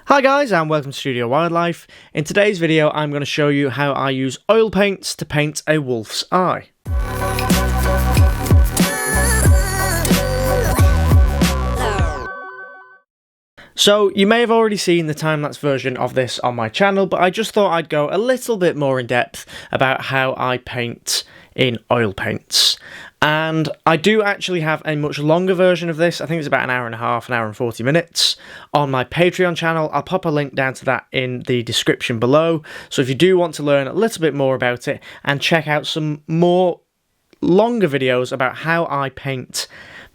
Hi guys and welcome to Studio Wildlife. In today's video I'm going to show you how I use oil paints to paint a wolf's eye. So you may have already seen the time-lapse version of this on my channel, but I just thought I'd go a little bit more in depth about how I paint in oil paints. And I do actually have a much longer version of this. I think it's about an hour and a half, an hour and 40 minutes on my Patreon channel. I'll pop a link down to that in the description below. So if you do want to learn a little bit more about it and check out some more longer videos about how I paint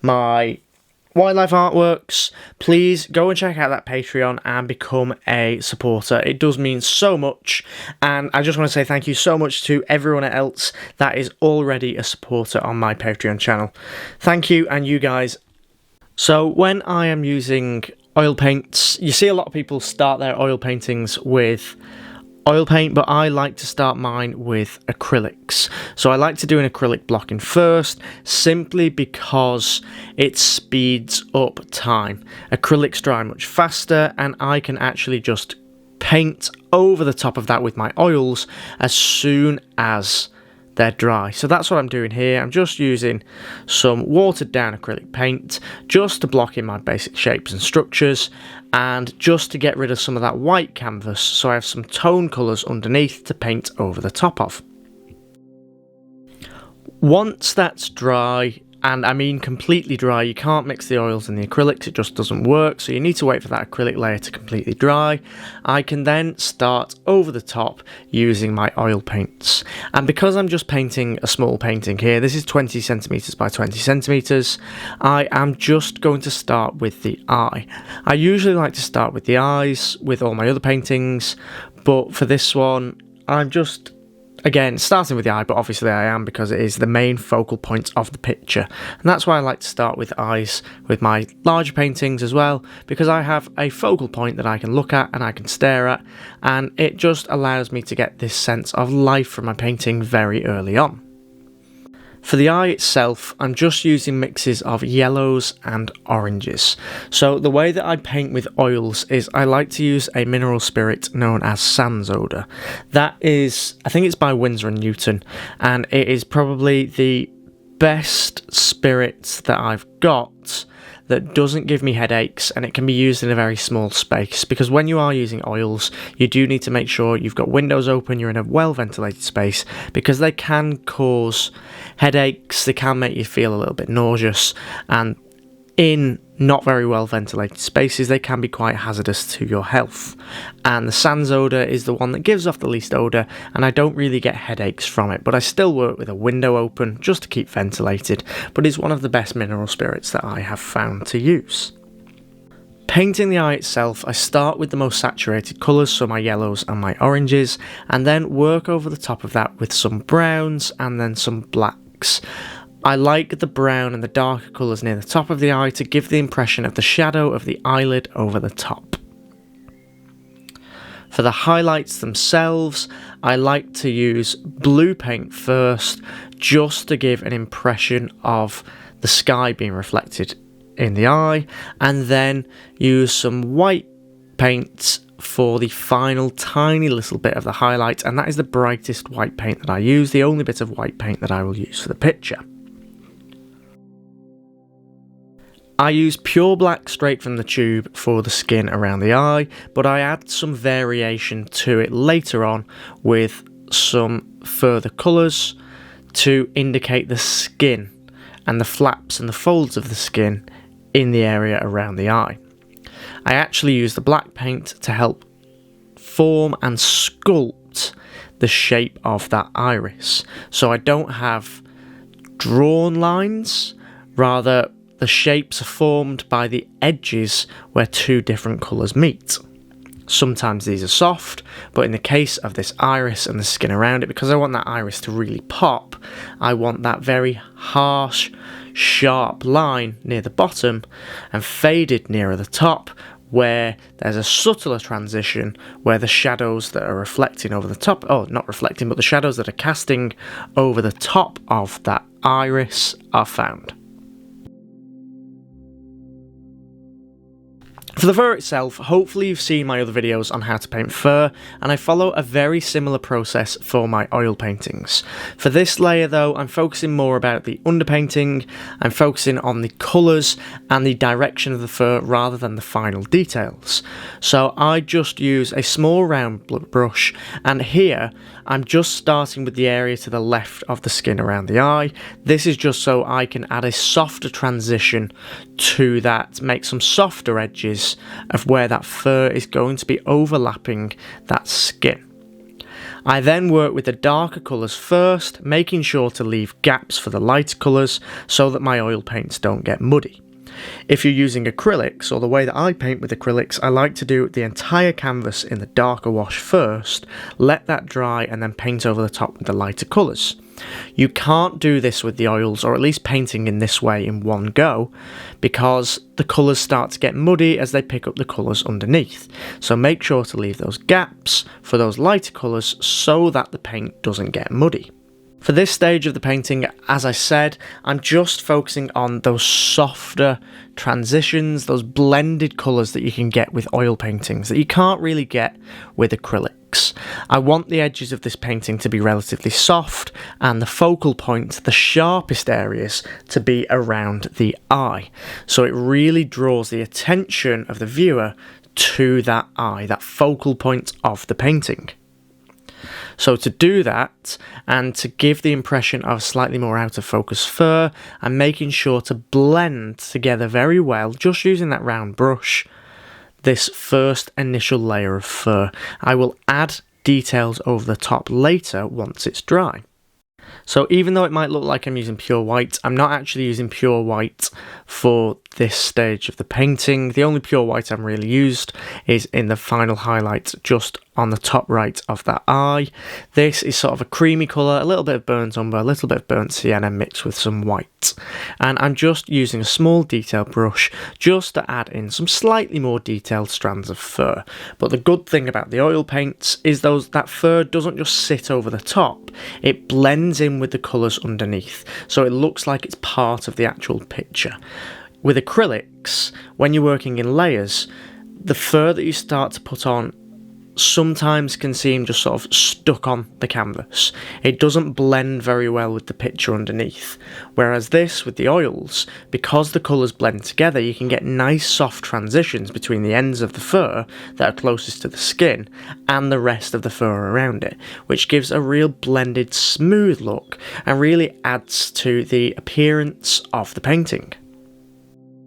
my wildlife artworks, please go and check out that Patreon and become a supporter. It does mean so much, and I just want to say thank you so much to everyone else that is already a supporter on my Patreon channel. Thank you, and you guys. So when I am using oil paints, you see a lot of people start their oil paintings with oil paint, but I like to start mine with acrylics. So I like to do an acrylic blocking first, simply because it speeds up time. Acrylics dry much faster, and I can actually just paint over the top of that with my oils as soon as they're dry. So that's what I'm doing here. I'm just using some watered down acrylic paint just to block in my basic shapes and structures, and just to get rid of some of that white canvas so I have some tone colours underneath to paint over the top of. Once that's dry, and I mean completely dry, you can't mix the oils and the acrylics, it just doesn't work, so you need to wait for that acrylic layer to completely dry. I can then start over the top using my oil paints. And because I'm just painting a small painting here, this is 20 centimeters by 20 centimeters, I am just going to start with the eye. I usually like to start with the eyes with all my other paintings, but for this one, I'm just again starting with the eye, but obviously I am because it is the main focal point of the picture, and that's why I like to start with eyes with my larger paintings as well, because I have a focal point that I can look at and I can stare at, and it just allows me to get this sense of life from my painting very early on. For the eye itself, I'm just using mixes of yellows and oranges. So the way that I paint with oils is I like to use a mineral spirit known as sans odor. That is, I think it's by Winsor and Newton, and it is probably the best spirit that I've got that doesn't give me headaches, and it can be used in a very small space, because when you are using oils you do need to make sure you've got windows open, you're in a well ventilated space, because they can cause headaches, they can make you feel a little bit nauseous, and in not very well ventilated spaces they can be quite hazardous to your health. And the sans odour is the one that gives off the least odour, and I don't really get headaches from it, but I still work with a window open just to keep ventilated, but it's one of the best mineral spirits that I have found to use. Painting the eye itself, I start with the most saturated colours, so my yellows and my oranges, and then work over the top of that with some browns and then some blacks. I like the brown and the darker colours near the top of the eye to give the impression of the shadow of the eyelid over the top. For the highlights themselves, I like to use blue paint first, just to give an impression of the sky being reflected in the eye, and then use some white paint for the final tiny little bit of the highlight, and that is the brightest white paint that I use, the only bit of white paint that I will use for the picture. I use pure black straight from the tube for the skin around the eye, but I add some variation to it later on with some further colours to indicate the skin and the flaps and the folds of the skin in the area around the eye. I actually use the black paint to help form and sculpt the shape of that iris, so I don't have drawn lines, rather the shapes are formed by the edges where two different colours meet. Sometimes these are soft, but in the case of this iris and the skin around it, because I want that iris to really pop, I want that very harsh, sharp line near the bottom and faded nearer the top, where there's a subtler transition where the shadows that are reflecting over the top, not reflecting, but the shadows that are casting over the top of that iris are found. For the fur itself, hopefully you've seen my other videos on how to paint fur, and I follow a very similar process for my oil paintings. For this layer though, I'm focusing more about the underpainting, I'm focusing on the colours and the direction of the fur rather than the final details. So I just use a small round brush, and here I'm just starting with the area to the left of the skin around the eye. This is just so I can add a softer transition to that, make some softer edges of where that fur is going to be overlapping that skin. I then work with the darker colours first, making sure to leave gaps for the lighter colours so that my oil paints don't get muddy. If you're using acrylics, or the way that I paint with acrylics, I like to do the entire canvas in the darker wash first, let that dry and then paint over the top with the lighter colours. You can't do this with the oils, or at least painting in this way in one go, because the colours start to get muddy as they pick up the colours underneath. So make sure to leave those gaps for those lighter colours so that the paint doesn't get muddy. For this stage of the painting, as I said, I'm just focusing on those softer transitions, those blended colours that you can get with oil paintings that you can't really get with acrylics. I want the edges of this painting to be relatively soft and the focal point, the sharpest areas, to be around the eye. So it really draws the attention of the viewer to that eye, that focal point of the painting. So to do that, and to give the impression of slightly more out of focus fur, I'm making sure to blend together very well, just using that round brush, this first initial layer of fur. I will add details over the top later once it's dry. So even though it might look like I'm using pure white, I'm not actually using pure white for this stage of the painting. The only pure white I'm really used is in the final highlight just on the top right of that eye. This is sort of a creamy colour, a little bit of burnt umber, a little bit of burnt sienna mixed with some white. And I'm just using a small detail brush just to add in some slightly more detailed strands of fur. But the good thing about the oil paints is that fur doesn't just sit over the top, it blends in with the colours underneath, so it looks like it's part of the actual picture. With acrylics, when you're working in layers, the fur that you start to put on sometimes can seem just sort of stuck on the canvas. It doesn't blend very well with the picture underneath. Whereas this, with the oils, because the colours blend together, you can get nice soft transitions between the ends of the fur that are closest to the skin and the rest of the fur around it, which gives a real blended, smooth look and really adds to the appearance of the painting.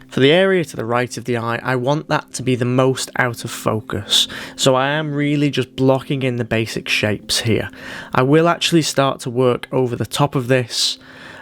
For the area to the right of the eye, I want that to be the most out of focus, so I am really just blocking in the basic shapes here. I will actually start to work over the top of this,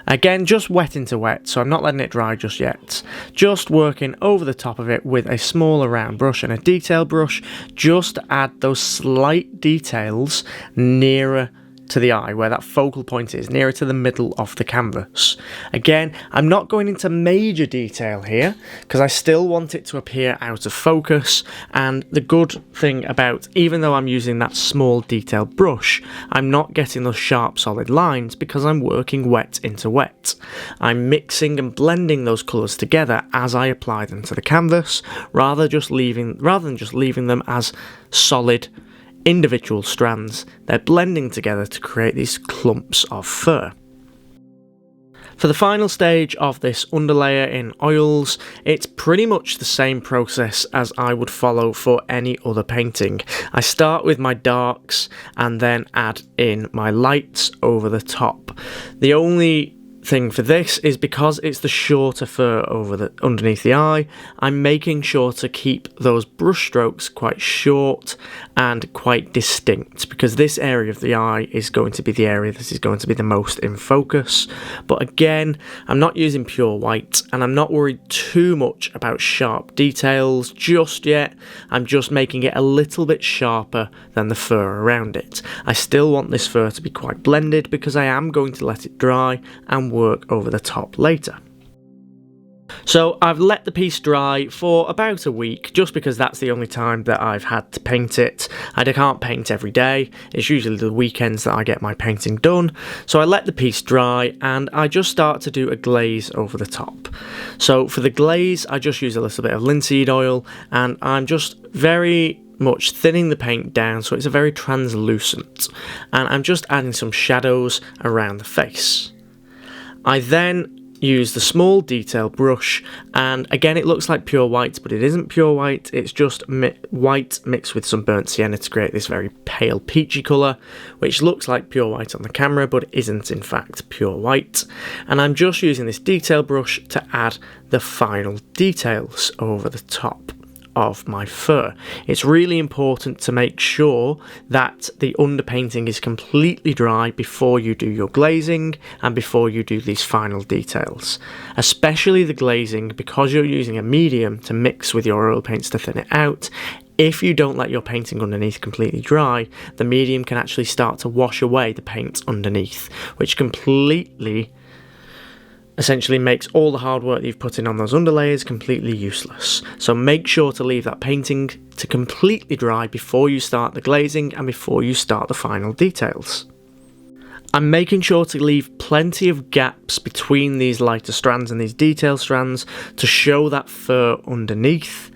again just wet into wet, so I'm not letting it dry just yet. Just working over the top of it with a smaller round brush and a detail brush, just to add those slight details nearer to the eye, where that focal point is, nearer to the middle of the canvas. Again, I'm not going into major detail here because I still want it to appear out of focus, and the good thing about, even though I'm using that small detail brush, I'm not getting those sharp solid lines because I'm working wet into wet. I'm mixing and blending those colours together as I apply them to the canvas, rather than just leaving them as solid individual strands. They're blending together to create these clumps of fur. For the final stage of this underlayer in oils, it's pretty much the same process as I would follow for any other painting. I start with my darks and then add in my lights over the top. The only thing for this is because it's the shorter fur underneath the eye, I'm making sure to keep those brush strokes quite short and quite distinct, because this area of the eye is going to be the area that is going to be the most in focus. But again, I'm not using pure white and I'm not worried too much about sharp details just yet. I'm just making it a little bit sharper than the fur around it. I still want this fur to be quite blended because I am going to let it dry and work over the top later. So I've let the piece dry for about a week, just because that's the only time that I've had to paint it. I can't paint every day, it's usually the weekends that I get my painting done. So I let the piece dry and I just start to do a glaze over the top. So for the glaze, I just use a little bit of linseed oil and I'm just very much thinning the paint down so it's a very translucent, and I'm just adding some shadows around the face. I then use the small detail brush, and again it looks like pure white, but it isn't pure white, it's just white mixed with some burnt sienna to create this very pale peachy colour, which looks like pure white on the camera but isn't in fact pure white. And I'm just using this detail brush to add the final details over the top of my fur. It's really important to make sure that the underpainting is completely dry before you do your glazing and before you do these final details, especially the glazing, because you're using a medium to mix with your oil paints to thin it out. If you don't let your painting underneath completely dry, the medium can actually start to wash away the paint underneath, which completely essentially makes all the hard work that you've put in on those underlayers completely useless. So make sure to leave that painting to completely dry before you start the glazing and before you start the final details. I'm making sure to leave plenty of gaps between these lighter strands and these detail strands to show that fur underneath,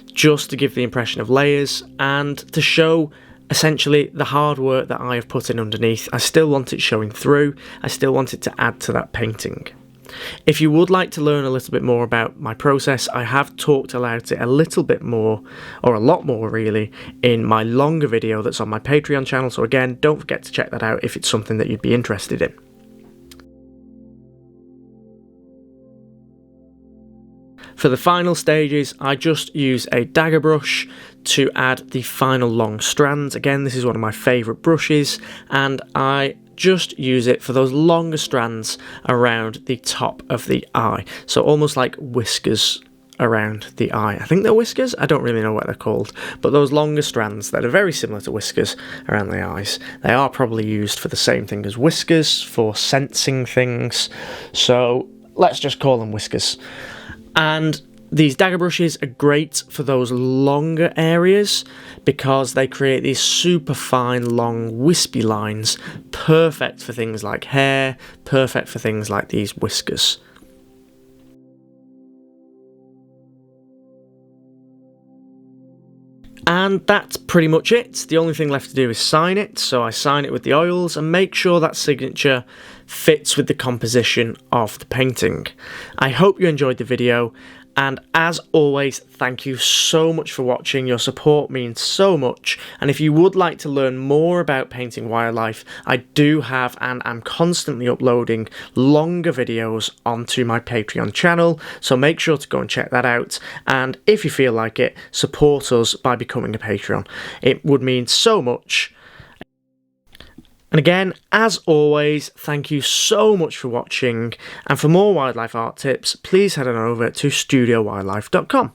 just to give the impression of layers and to show essentially the hard work that I have put in underneath. I still want it showing through, I still want it to add to that painting. If you would like to learn a little bit more about my process, I have talked about it a little bit more, or a lot more really, in my longer video that's on my Patreon channel, so again, don't forget to check that out if it's something that you'd be interested in. For the final stages, I just use a dagger brush to add the final long strands. Again, this is one of my favourite brushes, and I just use it for those longer strands around the top of the eye. So almost like whiskers around the eye. I think they're whiskers, I don't really know what they're called, but those longer strands that are very similar to whiskers around the eyes. They are probably used for the same thing as whiskers, for sensing things, so let's just call them whiskers. And these dagger brushes are great for those longer areas because they create these super fine, long, wispy lines, perfect for things like hair, perfect for things like these whiskers. And that's pretty much it. The only thing left to do is sign it, so I sign it with the oils and make sure that signature fits with the composition of the painting. I hope you enjoyed the video, and as always, thank you so much for watching. Your support means so much, and if you would like to learn more about painting wildlife, I do have and am constantly uploading longer videos onto my Patreon channel, so make sure to go and check that out, and if you feel like it, support us by becoming a Patreon. It would mean so much. And again, as always, thank you so much for watching, and for more wildlife art tips, please head on over to studiowildlife.com.